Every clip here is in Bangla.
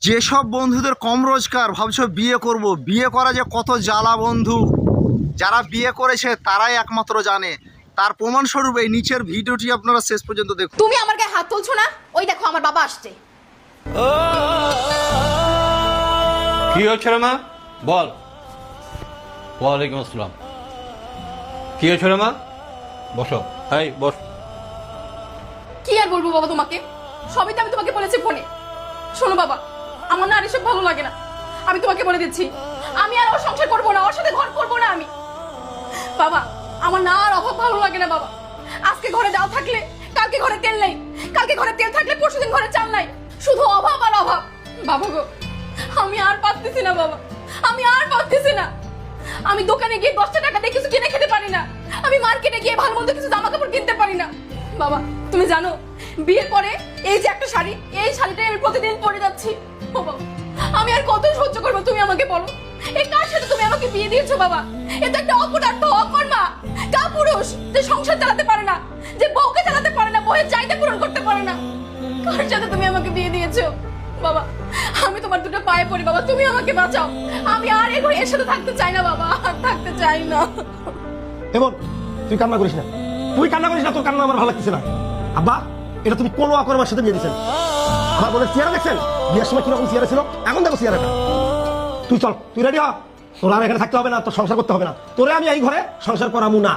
যেসব বন্ধুদের কম রোজগার ভাবছো বিয়ে করব, বিয়ে করা যে কত জ্বালা বন্ধু, যারা বিয়ে করেছে তারাই একমাত্র জানে। তার প্রমাণস্বরূপ এই নিচের ভিডিওটি আপনারা শেষ পর্যন্ত দেখুন। তুমি আমার গায়ে হাত তুলছো না? ওই দেখো আমার বাবা আসছে। কি হচ্ছে রে মা? বল। ওয়ালাইকুম আসসালাম। কি হচ্ছে রে মা? বসো। এই বস। কি আর বলবো বাবা তোমাকে, সবই তো আমি তোমাকে বলেছি ফোনে। শোনো বাবা, আমার না আর এসব ভালো লাগে না। আমি তোমাকে বলে দিচ্ছি, আমি আর ওর সংসার করবো না, ওর সাথে ঘর করবো না আমি। বাবা, আমার না আর অভাব ভালো লাগে না বাবা। আজকে ঘরে ডাল থাকলে কালকে ঘরে তেল নেই, কালকে ঘরে তেল থাকলে পরশুদিন ঘরে চাল নাই, শুধু অভাব আর অভাব। বাবা গো, আমি আর পারতেছি না বাবা, আমি আর পারতেছি না। আমি দোকানে গিয়ে 10টা টাকা দিয়ে কিছু কিনে খেতে পারি না, আমি মার্কেটে গিয়ে ভালো মন্দ কিছু জামা কাপড় কিনতে পারি না। বাবা তুমি জানো, বিয়ের পরে এই যে একটা শাড়ি, এই শাড়িটাই আমি প্রতিদিন পরে যাচ্ছি। ও বাবা, আমি আর কত সহ্য করবো তুমি আমাকে বলো? এই কার সাথে তুমি আমাকে বিয়ে দিয়েছো বাবা? এ তো একটা অপদার্থ, অকর্মা, কাপুরুষ, যে সংসার চালাতে পারে না, যে বউকে চালাতে পারে না, বউয়ের চাহিদা পূরণ করতে পারে না। কার সাথে তুমি আমাকে বিয়ে দিয়েছো বাবা? আমি তোমার দুটো পায়ে পড়ি বাবা, তুমি আমাকে বাঁচাও। আমি আর এই ঘরে এর সাথে থাকতে চাই না বাবা, আর থাকতে চাই না। এমন তুই কান্না করিস না, তুই কান্না করিস না, তোর কান্না আমার ভালো লাগতেছে না। আব্বা, এটা তুমি কোনো আকর্মের সাথে বিয়ে দিচ্ছেন? আমার বোনের চেহারা দেখছেন? বিয়ের সময় কিরকম চেহারা ছিল, এখন দেখো চেহারাটা। তুই চল, তুই রেডি হ। তোর আর এখানে থাকতে হবে না, তোর সংসার করতে হবে না, তোরে আমি এই ঘরে সংসার করামু না।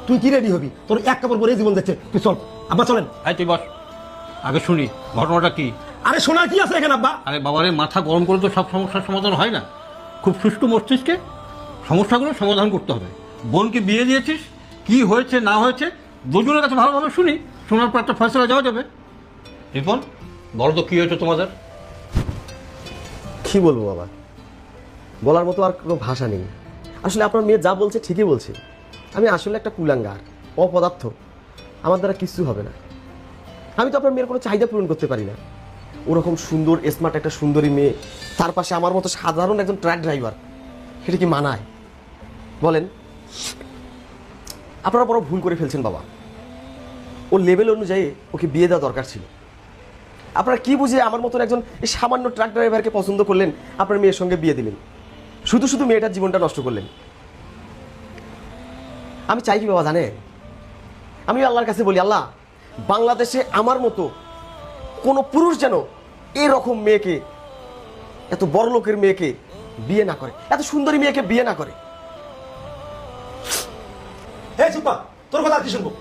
তুই কি রেডি হবি? তোর এক কাপড় পরে জীবন যাচ্ছে, তুই চল। আব্বা চলেন। এই তুই বস, আগে শুনি ঘটনাটা কি। আরে শোনার কি আছে এখানে আব্বা? আরে বাবারে, মাথা গরম করে তো সব সমস্যার সমাধান হয় না। খুব সুষ্ঠু মস্তিষ্কে সমস্যাগুলো সমাধান করতে হবে। বোনকে বিয়ে দিয়েছিস, কি হয়েছে না হয়েছে দুজনের কাছে ভালোভাবে শুনি, শোনার পর একটা ফয়সলা যাওয়া যাবে। রিপন, বলো তো কি হয়েছে তোমাদের? কি বলবো বাবা, বলার মতো আর কোনো ভাষা নেই। আসলে আপনার মেয়ে যা বলছে ঠিকই বলছে। আমি আসলে একটা কুলাঙ্গার, অপদার্থ, আমার দ্বারা কিচ্ছু হবে না। আমি তো আপনার মেয়ের কোনো চাহিদা পূরণ করতে পারি না। ওরকম সুন্দর স্মার্ট একটা সুন্দরী মেয়ে, তার পাশে আমার মতো সাধারণ একজন ট্রাক ড্রাইভার, সেটা কি মানায় বলেন? আপনারা বড় ভুল করে ফেলছেন বাবা। ওর লেভেল অনুযায়ী ওকে বিয়ে দেওয়া দরকার ছিল। আপনারা কি বুঝে আমার মতন একজন সামান্য ট্রাক ড্রাইভারকে পছন্দ করলেন, আপনার মেয়ের সঙ্গে বিয়ে দিলেন, শুধু শুধু মেয়েটার জীবনটা নষ্ট করলেন। আমি চাই কি বাবা জানেন? আমি আল্লাহর কাছে বলি, আল্লাহ, বাংলাদেশে আমার মতো কোনো পুরুষ যেন এরকম মেয়েকে, এত বড় লোকের মেয়েকে বিয়ে না করে, এত সুন্দরী মেয়েকে বিয়ে না করে। এই চুপ কর, তোর কথা আর কি শুনবো?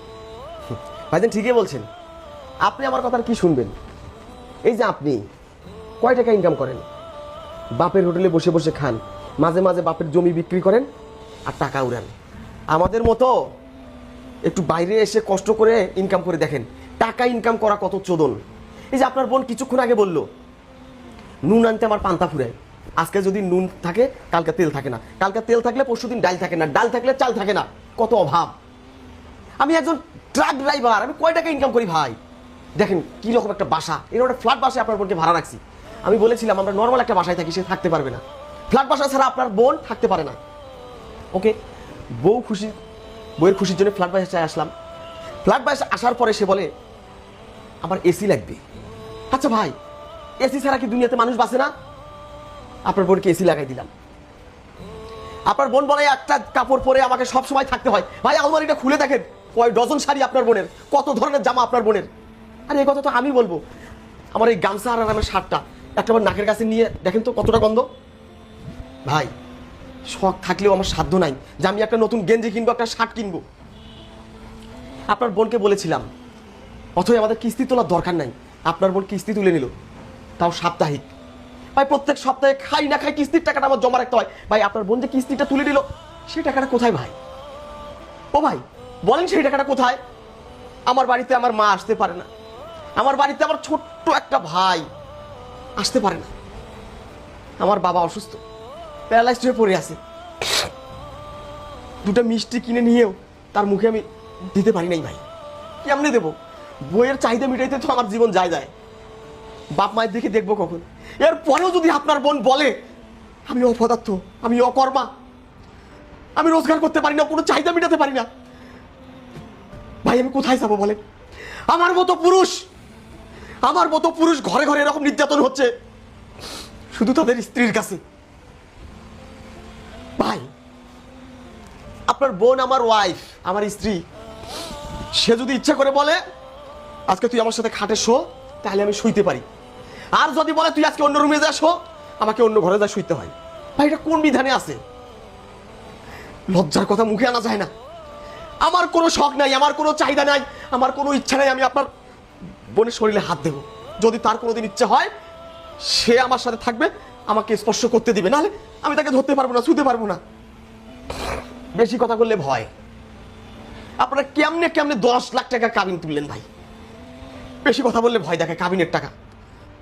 ভাইজান ঠিকই বলছেন, আপনি আমার কথা আর কি শুনবেন? এই যে আপনি কয় টাকা ইনকাম করেন, বাপের হোটেলে বসে বসে খান, মাঝে মাঝে বাপের জমি বিক্রি করেন আর টাকা উড়ান। আমাদের মতো একটু বাইরে এসে কষ্ট করে ইনকাম করে দেখেন, টাকা ইনকাম করা কত চোদন। এই যে আপনার বোন কিছুক্ষণ আগে বলল, নুন আনতে আমার পান্তা ফুরায়। আজকে যদি নুন থাকে কালকে তেল থাকে না, কালকে তেল থাকলে পরশুদিন ডাল থাকে না, ডাল থাকলে চাল থাকে না, কত অভাব। আমি একজন ট্রাক ড্রাইভার, আমি কয় টাকা ইনকাম করি ভাই? দেখেন কিরকম একটা বাসা, এরকম একটা ফ্ল্যাট বাসায় আপনার বোনকে ভাড়া রাখছি। আমি বলেছিলাম আমরা নর্মাল একটা বাসায় থাকি, সে থাকতে পারবে না, ফ্ল্যাট বাসা ছাড়া আপনার বোন থাকতে পারে না। ওকে, বউয়ের খুশির জন্য ফ্ল্যাট বাসায় আসলাম। ফ্ল্যাট বাসায় আসার পরে সে বলে আমার এসি লাগবে। আচ্ছা ভাই, এসি ছাড়া কি দুনিয়াতে মানুষ বাঁচে না? আপনার বোনকে এসি লাগাই দিলাম। আপনার বোন বলে একটা কাপড় পরে আমাকে সব সময় থাকতে হয়। ভাই আলমারিটা খুলে দেখেন, কয় ডজন শাড়ি আপনার বোনের, কত ধরনের জামা আপনার বোনের। আর এই কথা তো আমি বলবো, আমার এই গামছা আর আমার শার্টটা একটাবার নাকের কাছে নিয়ে দেখেন তো কতটা গন্ধ। ভাই শখ থাকলেও আমার সাধ্য নাই যে আমি একটা নতুন গেঞ্জি কিনবো, একটা শার্ট কিনবো। আপনার বোনকে বলেছিলাম অথবা আমাদের কিস্তি তোলার দরকার নাই, আপনার বোন কিস্তি তুলে নিল, তাও সাপ্তাহিক। ভাই প্রত্যেক সপ্তাহে খাই না খাই কিস্তির টাকাটা আমার জমা রাখতে হয়। ভাই আপনার বোন যে কিস্তিটা তুলে নিল, সেই টাকাটা কোথায় ভাই? ও ভাই বলেন, সেই টাকাটা কোথায়? আমার বাড়িতে আমার মা আসতে পারে না, আমার বাড়িতে আমার ছোট্ট একটা ভাই আসতে পারে না, আমার বাবা অসুস্থ, প্যারালাইজড হয়ে পড়ে আছে, দুটো মিষ্টি কিনে নিয়েও তার মুখে আমি দিতে পারি নাই। ভাই কেমনে দেবো? বইয়ের চাহিদা মিটাইতে তো আমার জীবন যায়। বাপ মায়ের দিকে দেখবো কখন? এরপরেও যদি আপনার বোন বলে আমি অপদার্থ, আমি অকর্মা, আমি রোজগার করতে পারি না, কোনো চাহিদা মেটাতে পারি না, ভাই আমি কোথায় যাবো বলেন? আমার মতো পুরুষ ঘরে ঘরে এরকম নির্যাতন হচ্ছে, শুধু তাদের স্ত্রীর কাছে। ভাই, আপনার বোন আমার ওয়াইফ, আমার স্ত্রী। সে যদি ইচ্ছা করে বলে আজকে তুই আমার সাথে খাটে শো, তাহলে আমি শুইতে পারি। আর যদি বলে তুই আজকে অন্য রুমে যা শো, আমাকে অন্য ঘরে যা শুইতে হয়। ভাই, এটা কোন বিধানে আছে? লজ্জার কথা মুখে আনা যায় না। আমার কোনো শখ নাই, আমার কোনো চাহিদা নাই, আমার কোনো ইচ্ছা নাই আমি আপনার বোনের শরীরে হাত দেব। যদি তার কোনোদিন ইচ্ছা হয় সে আমার সাথে থাকবে, আমাকে স্পর্শ করতে দিবে, নাহলে আমি তাকে ধরতে পারবো না, ছুঁতে পারবো না। বেশি কথা বললে ভয়। আপনারা কেমনে কেমনে 10 লাখ টাকা কাবিন তুললেন ভাই? বেশি কথা বললে ভয় দেখে কাবিনের টাকা।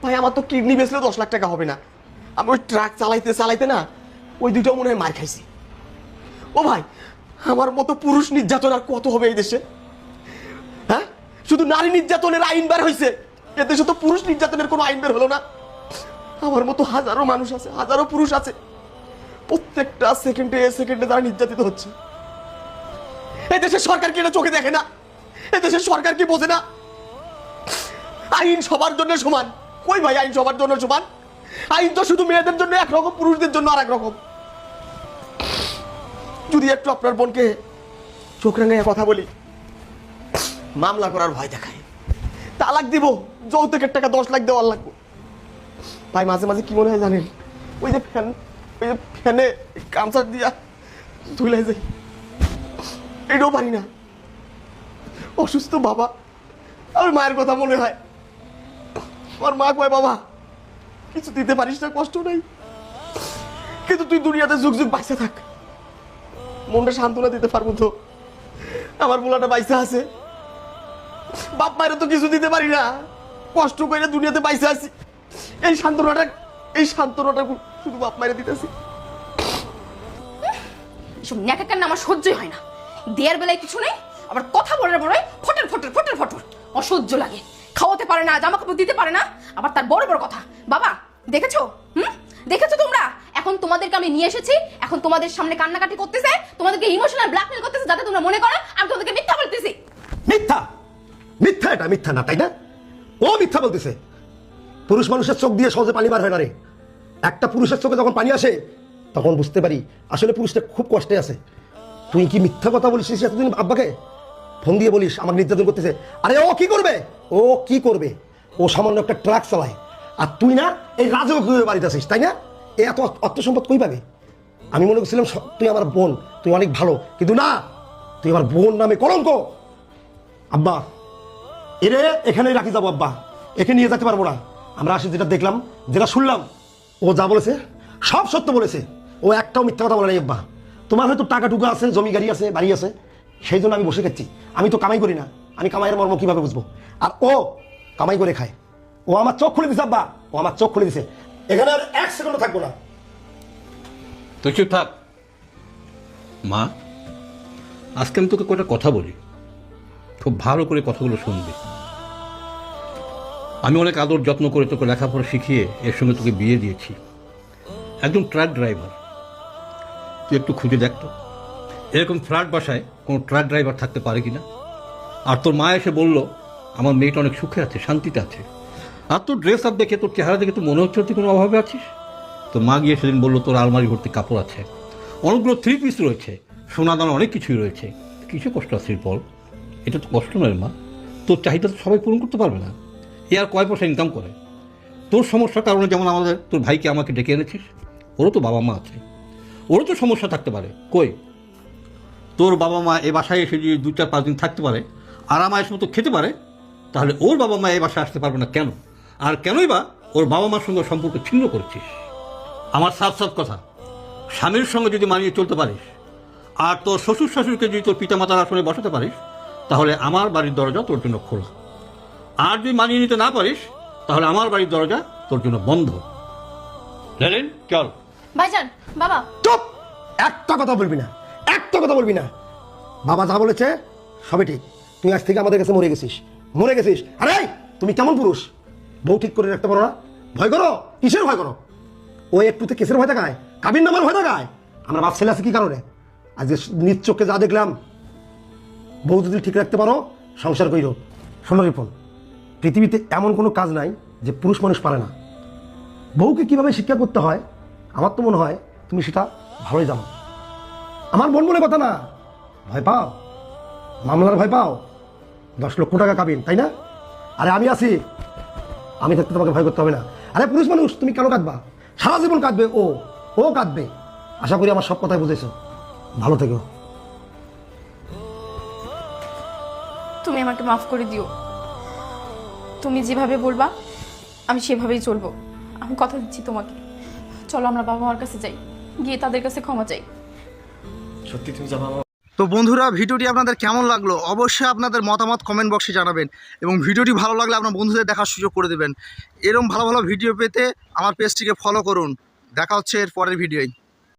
ভাই, আমার তো কিডনি বেচলে 10 লাখ টাকা হবে না। আমি ওই ট্রাক চালাইতে চালাইতে না ওই দুটো মনে হয় মার খাইছি। ও ভাই, আমার মতো পুরুষ নির্যাতন আর কত হবে এই দেশে? হ্যাঁ, শুধু নারী নির্যাতনের আইন বের হয়েছে, এ দেশে তো পুরুষ নির্যাতনের কোনো আইন বের হলো না। আমার মতো হাজারো মানুষ আছে, হাজারো পুরুষ আছে, প্রত্যেকটা সেকেন্ডে তারা নির্যাতিত হচ্ছে। এই দেশের সরকার কি এটা চোখে দেখে না? এই দেশের সরকার কি বোঝে না? আইন সবার জন্য সমান। কই ভাই আইন সবার জন্য সমান? আইন তো শুধু মেয়েদের জন্য একরকম, পুরুষদের জন্য আর একরকম। যদি একটু আপনার বোনকে চোখ রাঙাইয়া কথা বলি, মামলা করার ভয় দেখায়, তালাক দিব, যৌতুকের টাকা 10 লাখ দেওয়ার লাগবে। ভাই, মাঝে মাঝে কি মনে হয় জানেন? ওই যে ফ্যানে কামচার দিয়া ধুলাই যাই, এটাও পারি না। অসুস্থ বাবা, আমার মায়ের কথা মনে হয়। আমার মা কয়, বাবা কিছু দিতে পারিস না, কষ্ট নাই, কিন্তু তুই দুনিয়াতে যুগ যুগ বাইসে থাক। মনটা সান্ত্বনা দিতে পারবো তো? আমার পোলাটা বাইসে আছে, বাপ মায়ের তো কিছু দিতে পারি না, কষ্ট করে দুনিয়াতে বাইসে আছি। এই সান্ত্বনাটা শুধু বাপ মায়ের দিতেছি। এসব ন্যাকাকান্না আমার সহ্যই হয় না। দেয়ার বেলায় কিছু নেই, আবার কথা বলে ফটর অসহ্য লাগে। খাওয়াতে পারে না, জামা কাপড় দিতে পারে না, আবার তার বড় বড় কথা। বাবা, দেখেছো? দেখেছো তোমরা? এখন তোমাদেরকে আমি নিয়ে এসেছি, এখন তোমাদের সামনে কান্নাকাটি করতেছে, তোমাদেরকে ইমোশনাল ব্ল্যাকমেল করতেছে, যাতে তোমরা মনে করো আমি তোমাদেরকে মিথ্যা বলতেছি। মিথ্যা এটা মিথ্যা না, তাই না? ও মিথ্যা বলতেছে। পুরুষ মানুষের চোখ দিয়ে সহজে পানি বার হয় না রে। একটা পুরুষের চোখে যখন পানি আসে তখন বুঝতে পারি আসলে পুরুষটা খুব কষ্টে আছে। তুই কি মিথ্যা কথা বলিস এতদিন আব্বাকে? ফোন দিয়ে বলিস আমাকে নির্যাতন করতেছে। আরে ও কি করবে? ও সামান্য একটা ট্রাক চালায়, আর তুই না এই রাজকীয় বাড়িতে আছিস, তাই না? এ এত অর্থ সম্পদ কই পাবে? আমি মনে করছিলাম তুই আমার বোন, তুই অনেক ভালো, কিন্তু না, তুই আমার বোন নামে কলঙ্ক। আব্বা, এরে এখানেই রাখি যাবো আব্বা, একে নিয়ে যেতে পারবো না। আমরা আসি যেটা দেখলাম, যেটা শুনলাম, ও যা বলেছে সব সত্য বলেছে। ও একটাও মিথ্যা কথা বলে নাই আব্বা। তোমার হয়তো টাকা টুকা আছে, জমি গাড়ি আছে, বাড়ি আছে, সেই জন্য আমি বসে খাচ্ছি। আমি তো কামাই করি না, আমি কামাইয়ের মর্ম কিভাবে বুঝবো? আর ও কামাই করে খায়। ও আমার চোখ খুলে দিছে আব্বা, ও আমার চোখ খুলে দিছে। এখানে আর 1 সেকেন্ডও থাকবো না। তুই চুপ থাক। মা, আজকে আমি তোকে কটা কথা বলি, খুব ভালো করে কথাগুলো শুনবি। আমি অনেক আদর যত্ন করে তোকে লেখাপড়া শিখিয়ে এর সঙ্গে তোকে বিয়ে দিয়েছি। একজন ট্রাক ড্রাইভার, তুই একটু খুঁজে দেখ তো এরকম ফ্ল্যাট বাসায় কোনো ট্রাক ড্রাইভার থাকতে পারে কিনা। আর তোর মা এসে বলল আমার মেয়েটা অনেক সুখে আছে, শান্তিতে আছে। আর তোর ড্রেস আপ দেখে, তোর চেহারা দেখে তো মনে হচ্ছে তুই কোনো অভাবে আছিস। তোর মা গিয়ে সেদিন বললো তোর আলমারি ভর্তি কাপড় আছে, অনেকগুলো 3 পিস রয়েছে, সোনা দানা অনেক কিছুই রয়েছে। কিছু কষ্ট আছে বল? এটা তো কষ্ট নয় মা, তোর চাহিদা তো সবাই পূরণ করতে পারবে না। এ আর কয় পয়সা ইনকাম করে? তোর সমস্যার কারণে যেমন তোর ভাইকে আমাকে ডেকে এনেছিস, ওরও তো বাবা মা আছে, ওরও তো সমস্যা থাকতে পারে। কই, তোর বাবা মা এ বাসায় এসে যদি 2-4-5 দিন থাকতে পারে, আরামায়ের মতো খেতে পারে, তাহলে ওর বাবা মা এই বাসায় আসতে পারবে না কেন? আর কেনই বা ওর বাবা মার সঙ্গে সম্পর্ক ছিন্ন করেছিস? আমার সাফ কথা, স্বামীর সঙ্গে যদি মানিয়ে চলতে পারিস, আর তোর শ্বশুর শাশুড়িকে যদি তোর পিতামাতার আসনে বসাতে পারিস, তাহলে আমার বাড়ির দরজা তোর জন্য খোলা। আর যদি মানিয়ে নিতে না পারিস, তাহলে আমার বাড়ির দরজা তোর জন্য বন্ধ। চল। ভাইজান, বাবা চুপ! একটা কথা বলবি না, একটা কথা বলবি না। বাবা যা বলেছে সবই ঠিক। তুই আজ থেকে আমাদের কাছে মরে গেছিস। আরে তুমি কেমন পুরুষ? বউ ঠিক করে রাখতে পারো না? ভয় করো? কিসের ভয় করো? ও একটুতে কেসের ভয় দেখায়, কাবিন নামার ভয় দেখায়। আমরা বাপ ছেলে আছে কি কারণে? আজ নিজ চোখে যা দেখলাম, বউ যদি ঠিক রাখতে পারো সংসার কইরো। শোনো রিপন, পৃথিবীতে এমন কোনো কাজ নাই যে পুরুষ মানুষ পারে না। বউকে কিভাবে শিক্ষা করতে হয় আমার তো মনে হয় তুমি সেটা ভালোই জানো। আমার বোন বলে কথা না, ভয় পাও, মামলার ভয় পাও, 10 লক্ষ টাকা কাবিন, তাই না? আরে আমি আছি, আমি থাকতে তোমাকে ভয় করতে হবে না। আরে পুরুষ মানুষ, তুমি কেন কাঁদবা? সারা জীবন কাঁদবে ও কাঁদবে। আশা করি আমার সব কথাই বুঝেছো। ভালো থেকো। তুমি আমাকে মাফ করে দিও। তুমি যেভাবে বলবা আমি সেভাবেই চলবো। আমি কথা দিচ্ছি তোমাকে। চলো আমরা বাবা মার কাছে যাই, গিয়ে তাদের কাছে ক্ষমা চাই। সত্যি তুমি যাবো? তো বন্ধুরা, ভিডিওটি আপনাদের কেমন লাগলো অবশ্যই আপনাদের মতামত কমেন্ট বক্সে জানাবেন, এবং ভিডিওটি ভালো লাগলে আপনার বন্ধুদের দেখার সুযোগ করে দেবেন। এরকম ভালো ভালো ভিডিও পেতে আমার পেজটিকে ফলো করুন। দেখা হচ্ছে এর পরের ভিডিওয়।